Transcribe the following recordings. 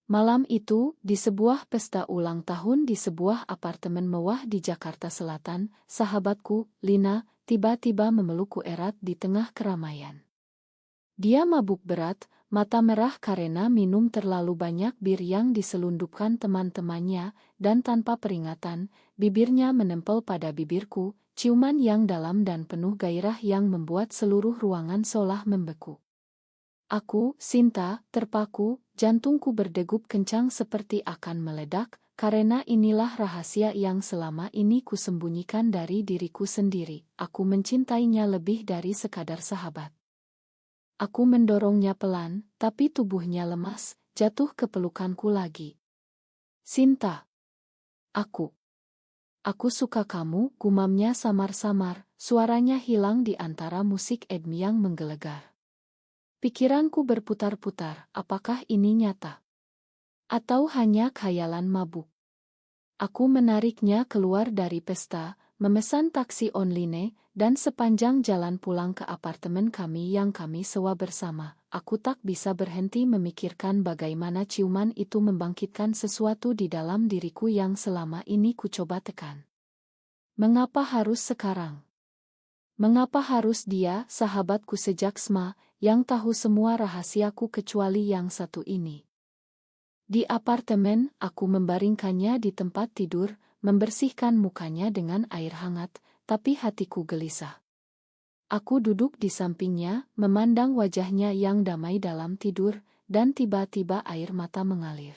Malam itu, di sebuah pesta ulang tahun di sebuah apartemen mewah di Jakarta Selatan, sahabatku, Lina, tiba-tiba memelukku erat di tengah keramaian. Dia mabuk berat, mata merah karena minum terlalu banyak bir yang diselundupkan teman-temannya, dan tanpa peringatan, bibirnya menempel pada bibirku, ciuman yang dalam dan penuh gairah yang membuat seluruh ruangan seolah membeku. Aku, Sinta, terpaku, jantungku berdegup kencang seperti akan meledak, karena inilah rahasia yang selama ini kusembunyikan dari diriku sendiri. Aku mencintainya lebih dari sekadar sahabat. Aku mendorongnya pelan, tapi tubuhnya lemas, jatuh ke pelukanku lagi. Sinta. Aku suka kamu, gumamnya samar-samar, suaranya hilang di antara musik EDM yang menggelegar. Pikiranku berputar-putar, apakah ini nyata? Atau hanya khayalan mabuk? Aku menariknya keluar dari pesta, memesan taksi online, dan sepanjang jalan pulang ke apartemen kami yang kami sewa bersama, aku tak bisa berhenti memikirkan bagaimana ciuman itu membangkitkan sesuatu di dalam diriku yang selama ini kucoba tekan. Mengapa harus sekarang? Mengapa harus dia, sahabatku sejak SMA, yang tahu semua rahasiaku kecuali yang satu ini? Di apartemen, aku membaringkannya di tempat tidur, membersihkan mukanya dengan air hangat, tapi hatiku gelisah. Aku duduk di sampingnya, memandang wajahnya yang damai dalam tidur, dan tiba-tiba air mata mengalir.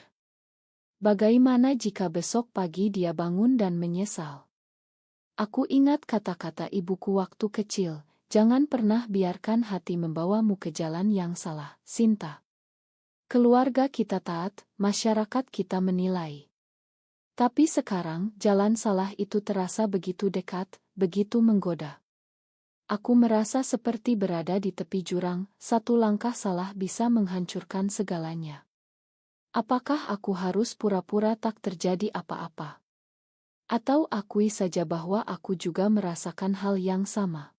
Bagaimana jika besok pagi dia bangun dan menyesal? Aku ingat kata-kata ibuku waktu kecil, jangan pernah biarkan hati membawamu ke jalan yang salah, Sinta. Keluarga kita taat, masyarakat kita menilai. Tapi sekarang, jalan salah itu terasa begitu dekat, begitu menggoda. Aku merasa seperti berada di tepi jurang, satu langkah salah bisa menghancurkan segalanya. Apakah aku harus pura-pura tak terjadi apa-apa? Atau akui saja bahwa aku juga merasakan hal yang sama.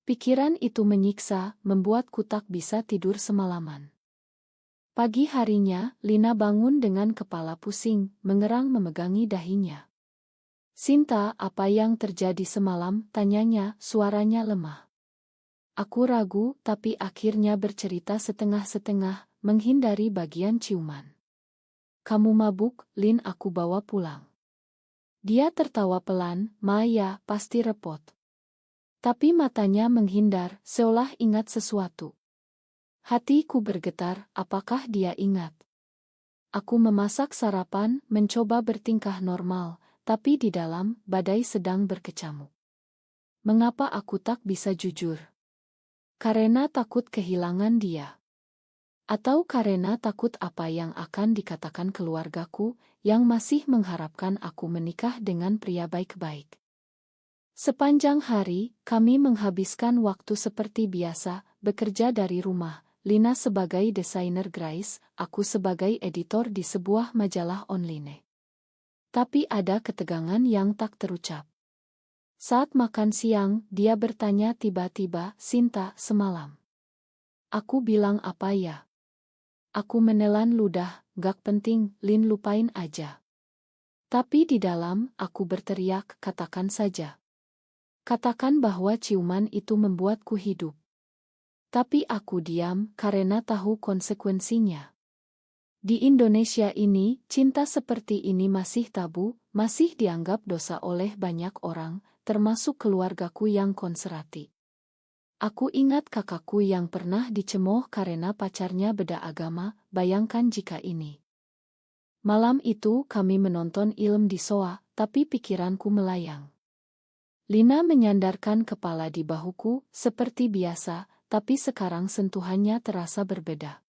Pikiran itu menyiksa, membuatku tak bisa tidur semalaman. Pagi harinya, Lina bangun dengan kepala pusing, mengerang memegangi dahinya. Sinta, apa yang terjadi semalam? Tanyanya, suaranya lemah. Aku ragu, tapi akhirnya bercerita setengah-setengah, menghindari bagian ciuman. Kamu mabuk, Lin, aku bawa pulang. Dia tertawa pelan, Maya, pasti repot. Tapi matanya menghindar, seolah ingat sesuatu. Hatiku bergetar, apakah dia ingat? Aku memasak sarapan, mencoba bertingkah normal, tapi di dalam, badai sedang berkecamuk. Mengapa aku tak bisa jujur? Karena takut kehilangan dia. Atau karena takut apa yang akan dikatakan keluargaku, yang masih mengharapkan aku menikah dengan pria baik-baik. Sepanjang hari, kami menghabiskan waktu seperti biasa, bekerja dari rumah, Lina sebagai desainer grafis, aku sebagai editor di sebuah majalah online. Tapi ada ketegangan yang tak terucap. Saat makan siang, dia bertanya tiba-tiba, Sinta, semalam. Aku bilang apa ya? Aku menelan ludah, gak penting, Lin, lupain aja. Tapi di dalam, aku berteriak, katakan saja. Katakan bahwa ciuman itu membuatku hidup. Tapi aku diam karena tahu konsekuensinya. Di Indonesia ini, cinta seperti ini masih tabu, masih dianggap dosa oleh banyak orang, termasuk keluargaku yang konservatif. Aku ingat kakakku yang pernah dicemooh karena pacarnya beda agama, bayangkan jika ini. Malam itu kami menonton film di soa, tapi pikiranku melayang. Lina menyandarkan kepala di bahuku, seperti biasa, tapi sekarang sentuhannya terasa berbeda.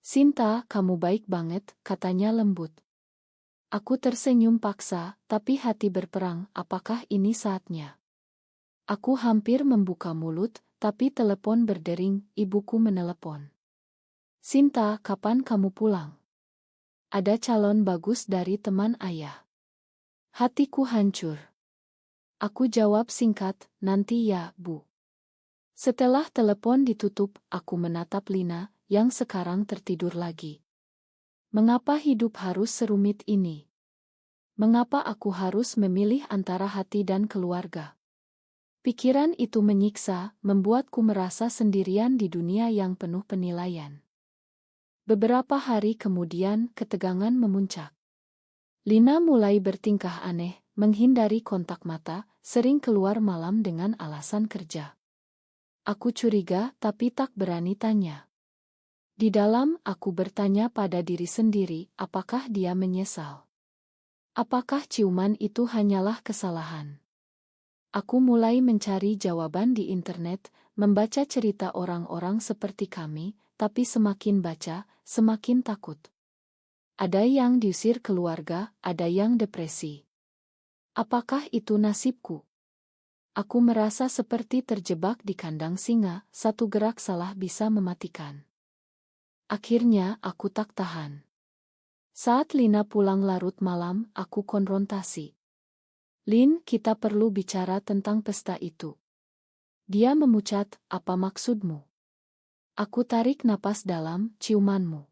Sinta, kamu baik banget, katanya lembut. Aku tersenyum paksa, tapi hati berperang, apakah ini saatnya? Aku hampir membuka mulut, tapi telepon berdering, ibuku menelepon. Sinta, kapan kamu pulang? Ada calon bagus dari teman ayah. Hatiku hancur. Aku jawab singkat, nanti ya, Bu. Setelah telepon ditutup, aku menatap Lina, yang sekarang tertidur lagi. Mengapa hidup harus serumit ini? Mengapa aku harus memilih antara hati dan keluarga? Pikiran itu menyiksa, membuatku merasa sendirian di dunia yang penuh penilaian. Beberapa hari kemudian, ketegangan memuncak. Lina mulai bertingkah aneh, menghindari kontak mata, sering keluar malam dengan alasan kerja. Aku curiga tapi tak berani tanya. Di dalam, aku bertanya pada diri sendiri, apakah dia menyesal? Apakah ciuman itu hanyalah kesalahan? Aku mulai mencari jawaban di internet, membaca cerita orang-orang seperti kami, tapi semakin baca, semakin takut. Ada yang diusir keluarga, ada yang depresi. Apakah itu nasibku? Aku merasa seperti terjebak di kandang singa, satu gerak salah bisa mematikan. Akhirnya, aku tak tahan. Saat Lina pulang larut malam, aku konfrontasi. Lin, kita perlu bicara tentang pesta itu. Dia memucat, apa maksudmu? Aku tarik napas dalam, ciumanmu.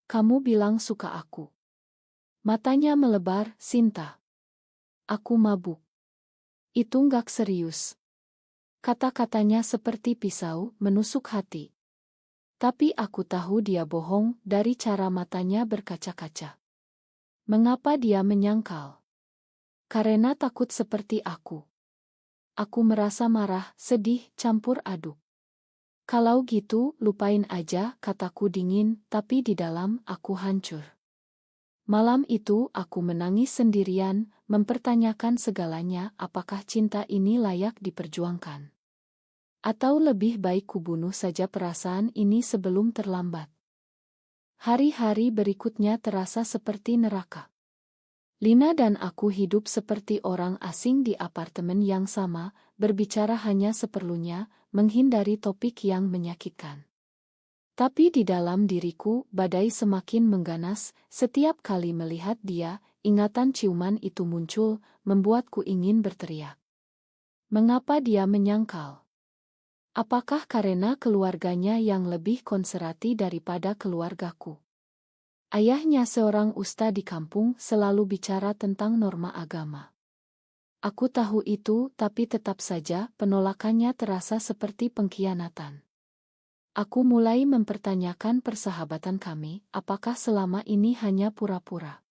Kamu bilang suka aku. Matanya melebar, Sinta. Aku mabuk. Itu nggak serius. Kata-katanya seperti pisau, menusuk hati. Tapi aku tahu dia bohong dari cara matanya berkaca-kaca. Mengapa dia menyangkal? Karena takut seperti aku. Aku merasa marah, sedih, campur aduk. Kalau gitu, lupain aja, kataku dingin, tapi di dalam aku hancur. Malam itu aku menangis sendirian, mempertanyakan segalanya, apakah cinta ini layak diperjuangkan? Atau lebih baik kubunuh saja perasaan ini sebelum terlambat. Hari-hari berikutnya terasa seperti neraka. Lina dan aku hidup seperti orang asing di apartemen yang sama, berbicara hanya seperlunya, menghindari topik yang menyakitkan. Tapi di dalam diriku, badai semakin mengganas, setiap kali melihat dia, ingatan ciuman itu muncul, membuatku ingin berteriak. Mengapa dia menyangkal? Apakah karena keluarganya yang lebih konservatif daripada keluargaku? Ayahnya seorang ustaz di kampung selalu bicara tentang norma agama. Aku tahu itu, tapi tetap saja penolakannya terasa seperti pengkhianatan. Aku mulai mempertanyakan persahabatan kami, apakah selama ini hanya pura-pura.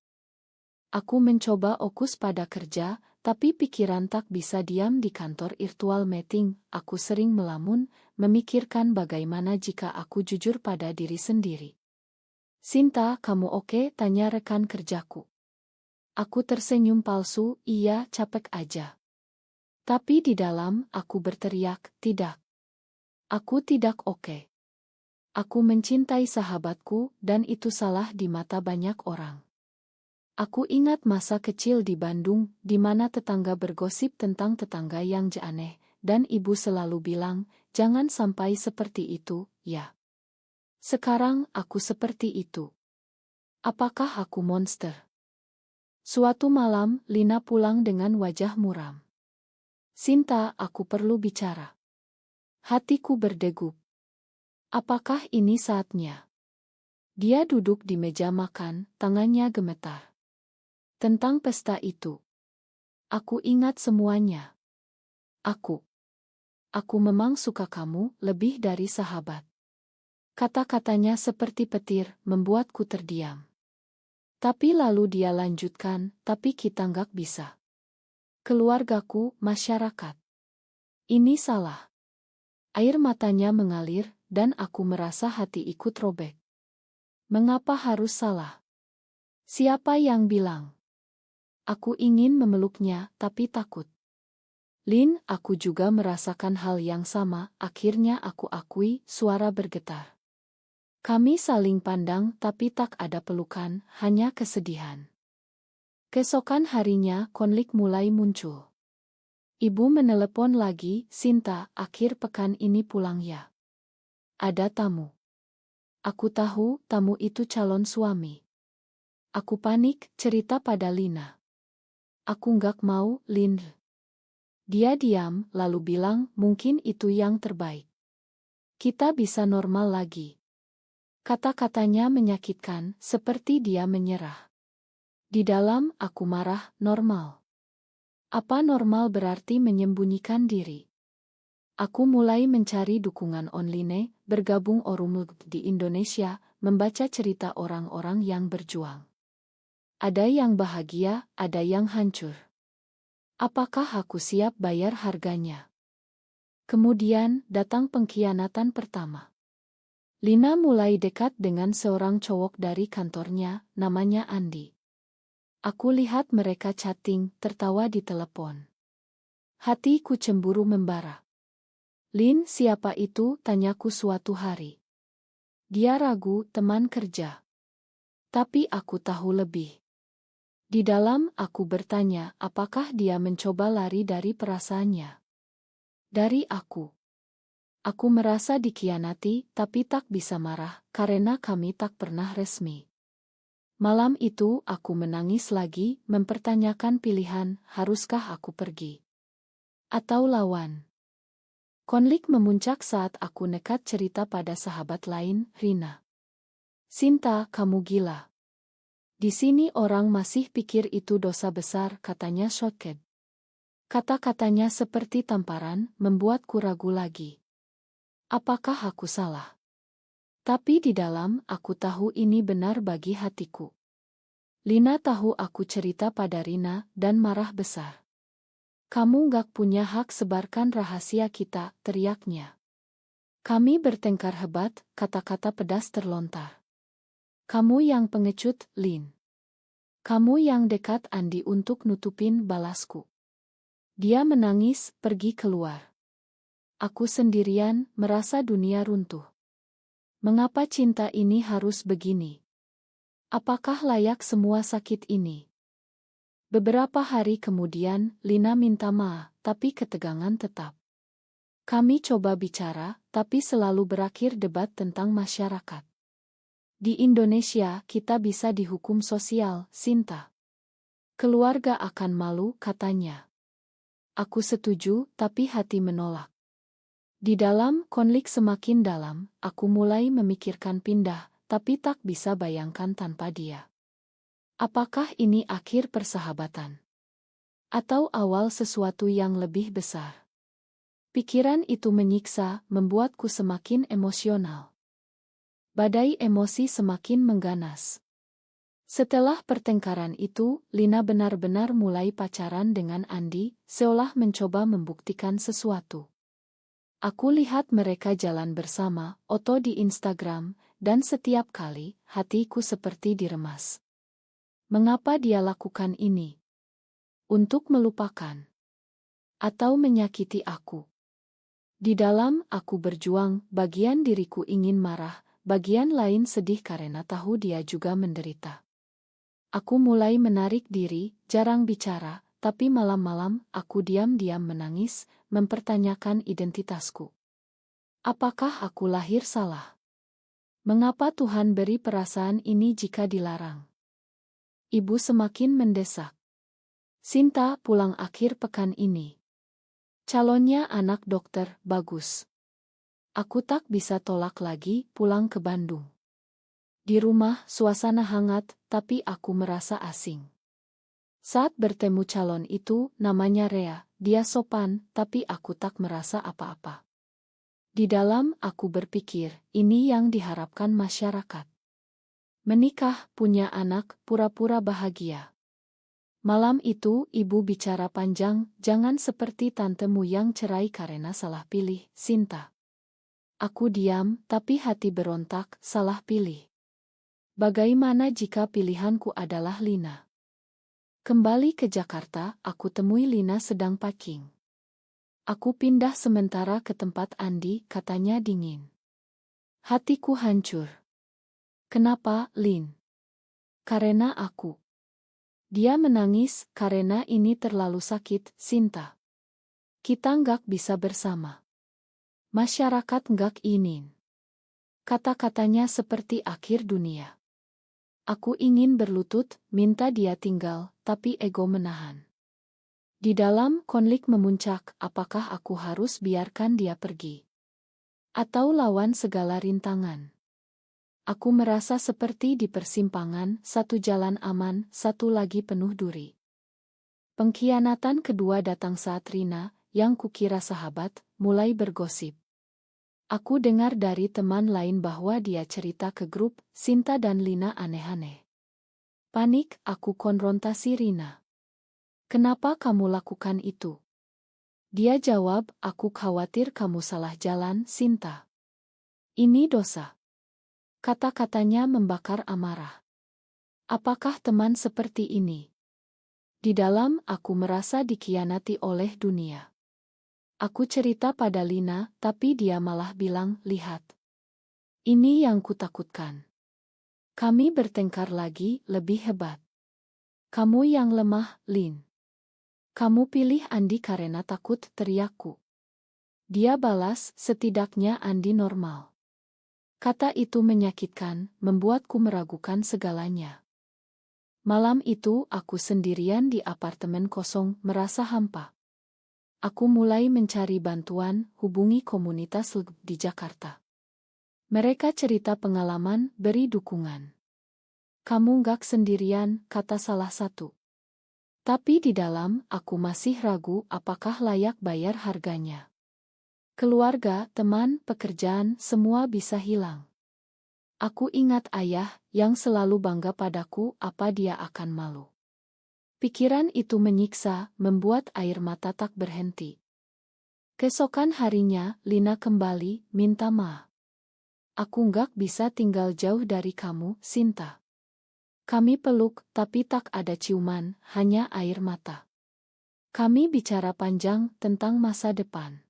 Aku mencoba fokus pada kerja, tapi pikiran tak bisa diam di kantor virtual meeting. Aku sering melamun, memikirkan bagaimana jika aku jujur pada diri sendiri. Sinta, kamu oke? Tanya rekan kerjaku. Aku tersenyum palsu, iya, capek aja. Tapi di dalam, aku berteriak, tidak. Aku tidak oke. Aku mencintai sahabatku, dan itu salah di mata banyak orang. Aku ingat masa kecil di Bandung, di mana tetangga bergosip tentang tetangga yang aneh, dan ibu selalu bilang, jangan sampai seperti itu, ya. Sekarang, aku seperti itu. Apakah aku monster? Suatu malam, Lina pulang dengan wajah muram. Sinta, aku perlu bicara. Hatiku berdegup. Apakah ini saatnya? Dia duduk di meja makan, tangannya gemetar. Tentang pesta itu. Aku ingat semuanya. Aku memang suka kamu, lebih dari sahabat. Kata-katanya seperti petir, membuatku terdiam. Tapi lalu dia lanjutkan, tapi kita nggak bisa. Keluargaku, masyarakat. Ini salah. Air matanya mengalir, dan aku merasa hati ikut robek. Mengapa harus salah? Siapa yang bilang? Aku ingin memeluknya, tapi takut. Lin, aku juga merasakan hal yang sama, akhirnya aku akui, suara bergetar. Kami saling pandang, tapi tak ada pelukan, hanya kesedihan. Keesokan harinya, konflik mulai muncul. Ibu menelepon lagi, Sinta, akhir pekan ini pulang ya. Ada tamu. Aku tahu, tamu itu calon suami. Aku panik, cerita pada Lina. Aku nggak mau, Lin. Dia diam, lalu bilang, mungkin itu yang terbaik. Kita bisa normal lagi. Kata-katanya menyakitkan, seperti dia menyerah. Di dalam, aku marah, normal. Apa normal berarti menyembunyikan diri? Aku mulai mencari dukungan online, bergabung Orumug di Indonesia, membaca cerita orang-orang yang berjuang. Ada yang bahagia, ada yang hancur. Apakah aku siap bayar harganya? Kemudian, datang pengkhianatan pertama. Lina mulai dekat dengan seorang cowok dari kantornya, namanya Andi. Aku lihat mereka chatting, tertawa di telepon. Hatiku cemburu membara. "Lin, siapa itu?" tanyaku suatu hari. "Dia ragu, teman kerja." Tapi aku tahu lebih. Di dalam, aku bertanya, apakah dia mencoba lari dari perasaannya? Dari aku. Aku merasa dikhianati, tapi tak bisa marah, karena kami tak pernah resmi. Malam itu, aku menangis lagi, mempertanyakan pilihan, haruskah aku pergi? Atau lawan? Konflik memuncak saat aku nekat cerita pada sahabat lain, Rina. "Sinta, kamu gila. Di sini orang masih pikir itu dosa besar," katanya Shotket. Kata-katanya seperti tamparan, membuatku ragu lagi. Apakah aku salah? Tapi di dalam, aku tahu ini benar bagi hatiku. Lina tahu aku cerita pada Rina, dan marah besar. "Kamu gak punya hak sebarkan rahasia kita," teriaknya. "Kami bertengkar hebat," kata-kata pedas terlontar. "Kamu yang pengecut, Lin. Kamu yang dekat Andi untuk nutupin balasku." Dia menangis, pergi keluar. Aku sendirian, merasa dunia runtuh. Mengapa cinta ini harus begini? Apakah layak semua sakit ini? Beberapa hari kemudian, Lina minta maaf, tapi ketegangan tetap. Kami coba bicara, tapi selalu berakhir debat tentang masyarakat. "Di Indonesia, kita bisa dihukum sosial, Sinta. Keluarga akan malu," katanya. Aku setuju, tapi hati menolak. Di dalam, konflik semakin dalam, aku mulai memikirkan pindah, tapi tak bisa bayangkan tanpa dia. Apakah ini akhir persahabatan? Atau awal sesuatu yang lebih besar? Pikiran itu menyiksa, membuatku semakin emosional. Badai emosi semakin mengganas. Setelah pertengkaran itu, Lina benar-benar mulai pacaran dengan Andi, seolah mencoba membuktikan sesuatu. Aku lihat mereka jalan bersama, foto di Instagram, dan setiap kali, hatiku seperti diremas. Mengapa dia lakukan ini? Untuk melupakan? Atau menyakiti aku? Di dalam, aku berjuang, bagian diriku ingin marah, bagian lain sedih karena tahu dia juga menderita. Aku mulai menarik diri, jarang bicara, tapi malam-malam, aku diam-diam menangis, mempertanyakan identitasku. Apakah aku lahir salah? Mengapa Tuhan beri perasaan ini jika dilarang? Ibu semakin mendesak. "Sinta, pulang akhir pekan ini. Calonnya anak dokter, bagus." Aku tak bisa tolak lagi, pulang ke Bandung. Di rumah, suasana hangat, tapi aku merasa asing. Saat bertemu calon itu, namanya Rea, dia sopan, tapi aku tak merasa apa-apa. Di dalam, aku berpikir, ini yang diharapkan masyarakat. Menikah, punya anak, pura-pura bahagia. Malam itu, ibu bicara panjang, "Jangan seperti tantemu yang cerai karena salah pilih, Sinta." Aku diam, tapi hati berontak, salah pilih. Bagaimana jika pilihanku adalah Lina? Kembali ke Jakarta, aku temui Lina sedang packing. "Aku pindah sementara ke tempat Andi," katanya dingin. Hatiku hancur. "Kenapa, Lin?" "Karena aku." Dia menangis, "Karena ini terlalu sakit, Sinta. Kita nggak bisa bersama. Masyarakat nggak ingin." Kata-katanya seperti akhir dunia. Aku ingin berlutut, minta dia tinggal, tapi ego menahan. Di dalam, konflik memuncak, apakah aku harus biarkan dia pergi? Atau lawan segala rintangan? Aku merasa seperti di persimpangan, satu jalan aman, satu lagi penuh duri. Pengkhianatan kedua datang saat Rina, yang kukira sahabat, mulai bergosip. Aku dengar dari teman lain bahwa dia cerita ke grup, Sinta dan Lina aneh-aneh. Panik, aku konfrontasi Rina. Kenapa kamu lakukan itu? Dia jawab, aku khawatir kamu salah jalan, Sinta. Ini dosa. Kata-katanya membakar amarah. Apakah teman seperti ini? Di dalam, aku merasa dikhianati oleh dunia. Aku cerita pada Lina, tapi dia malah bilang, lihat. Ini yang kutakutkan. Kami bertengkar lagi, lebih hebat. Kamu yang lemah, Lin. Kamu pilih Andi karena takut, teriakku. Dia balas, setidaknya Andi normal. Kata itu menyakitkan, membuatku meragukan segalanya. Malam itu, aku sendirian di apartemen kosong, merasa hampa. Aku mulai mencari bantuan, hubungi komunitas LGB di Jakarta. Mereka cerita pengalaman, beri dukungan. Kamu gak sendirian, kata salah satu. Tapi di dalam, aku masih ragu apakah layak bayar harganya. Keluarga, teman, pekerjaan, semua bisa hilang. Aku ingat ayah, yang selalu bangga padaku, apa dia akan malu. Pikiran itu menyiksa, membuat air mata tak berhenti. Keesokan harinya, Lina kembali, minta maaf. Aku gak bisa tinggal jauh dari kamu, Sinta. Kami peluk, tapi tak ada ciuman, hanya air mata. Kami bicara panjang tentang masa depan.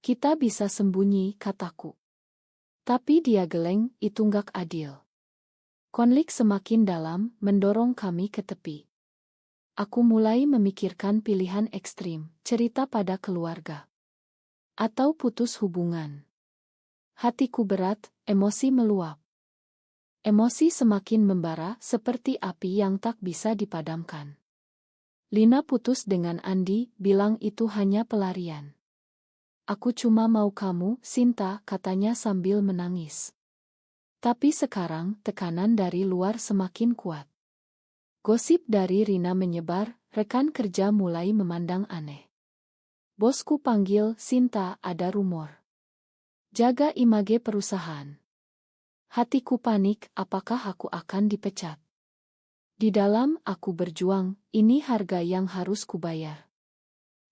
Kita bisa sembunyi, kataku. Tapi dia geleng, itu gak adil. Konflik semakin dalam, mendorong kami ke tepi. Aku mulai memikirkan pilihan ekstrim, cerita pada keluarga. Atau putus hubungan. Hatiku berat, emosi meluap. Emosi semakin membara seperti api yang tak bisa dipadamkan. Lina putus dengan Andi, bilang itu hanya pelarian. Aku cuma mau kamu, Sinta, katanya sambil menangis. Tapi sekarang, tekanan dari luar semakin kuat. Gosip dari Rina menyebar, rekan kerja mulai memandang aneh. Bosku panggil, Sinta, ada rumor. Jaga image perusahaan. Hatiku panik, apakah aku akan dipecat? Di dalam, aku berjuang, ini harga yang harus kubayar.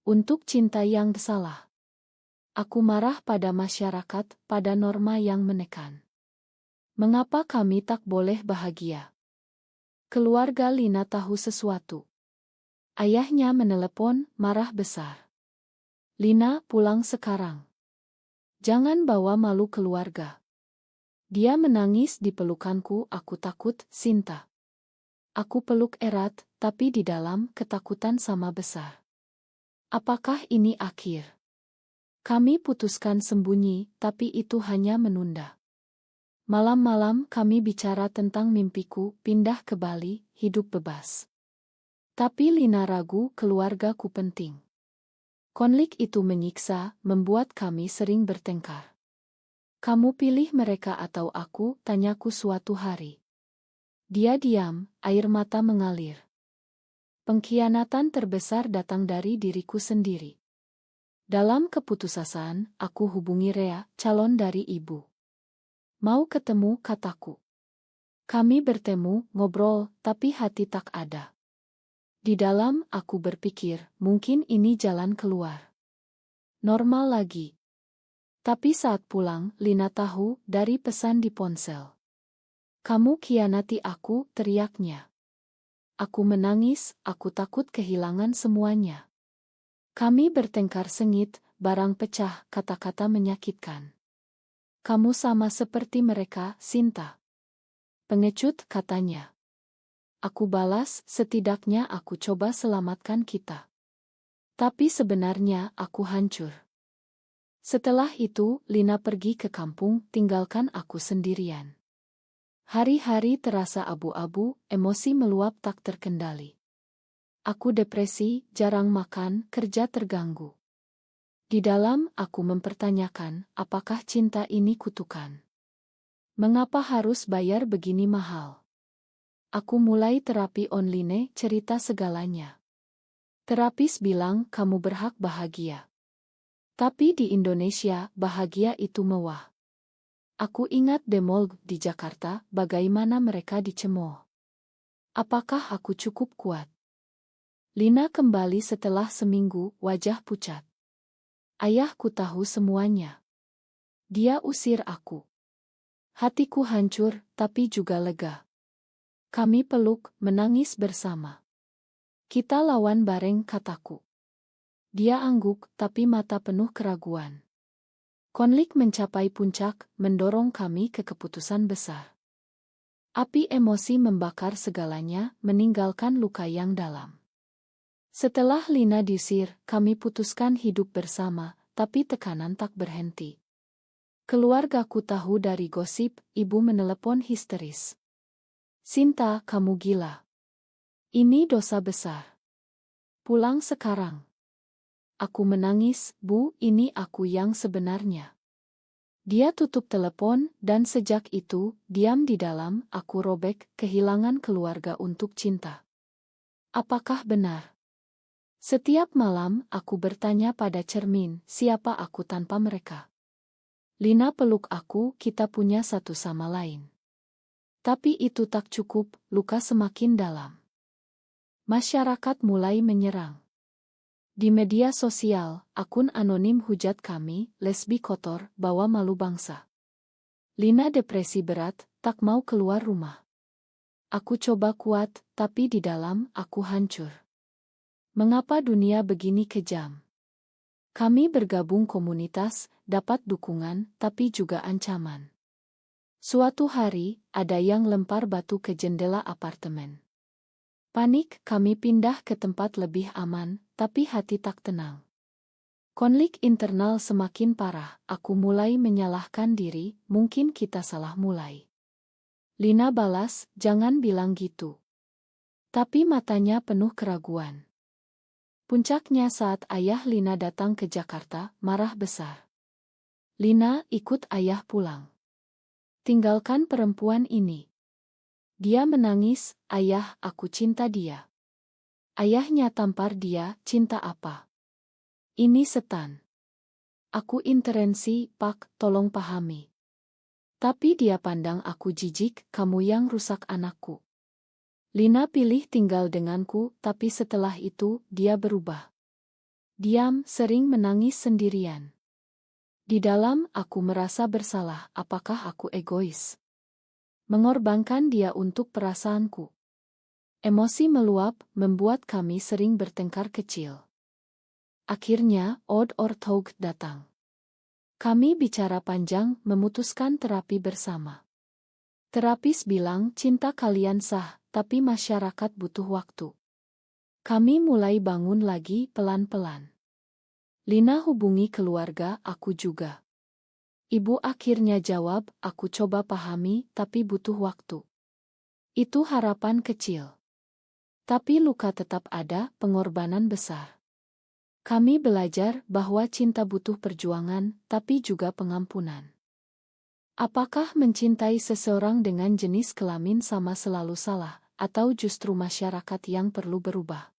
Untuk cinta yang salah. Aku marah pada masyarakat, pada norma yang menekan. Mengapa kami tak boleh bahagia? Keluarga Lina tahu sesuatu. Ayahnya menelepon, marah besar. Lina, pulang sekarang. Jangan bawa malu keluarga. Dia menangis di pelukanku, aku takut, Sinta. Aku peluk erat, tapi di dalam ketakutan sama besar. Apakah ini akhir? Kami putuskan sembunyi, tapi itu hanya menunda. Malam-malam kami bicara tentang mimpiku, pindah ke Bali, hidup bebas. Tapi Lina ragu, keluargaku penting. Konflik itu menyiksa, membuat kami sering bertengkar. Kamu pilih mereka atau aku, tanyaku suatu hari. Dia diam, air mata mengalir. Pengkhianatan terbesar datang dari diriku sendiri. Dalam keputusasaan, aku hubungi Rea, calon dari ibu. Mau ketemu, kataku. Kami bertemu, ngobrol, tapi hati tak ada. Di dalam, aku berpikir, mungkin ini jalan keluar. Normal lagi. Tapi saat pulang, Lina tahu dari pesan di ponsel. Kamu khianati aku, teriaknya. Aku menangis, aku takut kehilangan semuanya. Kami bertengkar sengit, barang pecah, kata-kata menyakitkan. Kamu sama seperti mereka, Sinta. Pengecut, katanya. Aku balas, setidaknya aku coba selamatkan kita. Tapi sebenarnya aku hancur. Setelah itu, Lina pergi ke kampung, tinggalkan aku sendirian. Hari-hari terasa abu-abu, emosi meluap tak terkendali. Aku depresi, jarang makan, kerja terganggu. Di dalam, aku mempertanyakan, apakah cinta ini kutukan? Mengapa harus bayar begini mahal? Aku mulai terapi online, cerita segalanya. Terapis bilang kamu berhak bahagia. Tapi di Indonesia, bahagia itu mewah. Aku ingat The Mall di Jakarta, bagaimana mereka dicemooh. Apakah aku cukup kuat? Lina kembali setelah seminggu, wajah pucat. Ayahku tahu semuanya. Dia usir aku. Hatiku hancur, tapi juga lega. Kami peluk, menangis bersama. Kita lawan bareng, kataku. Dia angguk, tapi mata penuh keraguan. Konflik mencapai puncak, mendorong kami ke keputusan besar. Api emosi membakar segalanya, meninggalkan luka yang dalam. Setelah Lina diusir, kami putuskan hidup bersama, tapi tekanan tak berhenti. Keluargaku tahu dari gosip, ibu menelepon histeris. Sinta, kamu gila. Ini dosa besar. Pulang sekarang. Aku menangis, Bu, ini aku yang sebenarnya. Dia tutup telepon, dan sejak itu, diam di dalam, aku robek, kehilangan keluarga untuk cinta. Apakah benar? Setiap malam, aku bertanya pada cermin, siapa aku tanpa mereka? Lina peluk aku, kita punya satu sama lain. Tapi itu tak cukup, luka semakin dalam. Masyarakat mulai menyerang. Di media sosial, akun anonim hujat kami, lesbi kotor, bawa malu bangsa. Lina depresi berat, tak mau keluar rumah. Aku coba kuat, tapi di dalam, aku hancur. Mengapa dunia begini kejam? Kami bergabung komunitas, dapat dukungan, tapi juga ancaman. Suatu hari, ada yang lempar batu ke jendela apartemen. Panik, kami pindah ke tempat lebih aman, tapi hati tak tenang. Konflik internal semakin parah, aku mulai menyalahkan diri, mungkin kita salah mulai. Lina balas, jangan bilang gitu. Tapi matanya penuh keraguan. Puncaknya saat ayah Lina datang ke Jakarta, marah besar. Lina, ikut ayah pulang. Tinggalkan perempuan ini. Dia menangis, ayah, aku cinta dia. Ayahnya tampar dia, cinta apa? Ini setan. Aku intervensi, Pak, tolong pahami. Tapi dia pandang aku jijik, kamu yang rusak anakku. Lina pilih tinggal denganku, tapi setelah itu, dia berubah. Diam, sering menangis sendirian. Di dalam, aku merasa bersalah, apakah aku egois? Mengorbankan dia untuk perasaanku. Emosi meluap, membuat kami sering bertengkar kecil. Akhirnya, Odd Orthoug datang. Kami bicara panjang, memutuskan terapi bersama. Terapis bilang cinta kalian sah, tapi masyarakat butuh waktu. Kami mulai bangun lagi pelan-pelan. Lina hubungi keluarga, aku juga. Ibu akhirnya jawab, aku coba pahami, tapi butuh waktu. Itu harapan kecil. Tapi luka tetap ada, pengorbanan besar. Kami belajar bahwa cinta butuh perjuangan, tapi juga pengampunan. Apakah mencintai seseorang dengan jenis kelamin sama selalu salah, atau justru masyarakat yang perlu berubah?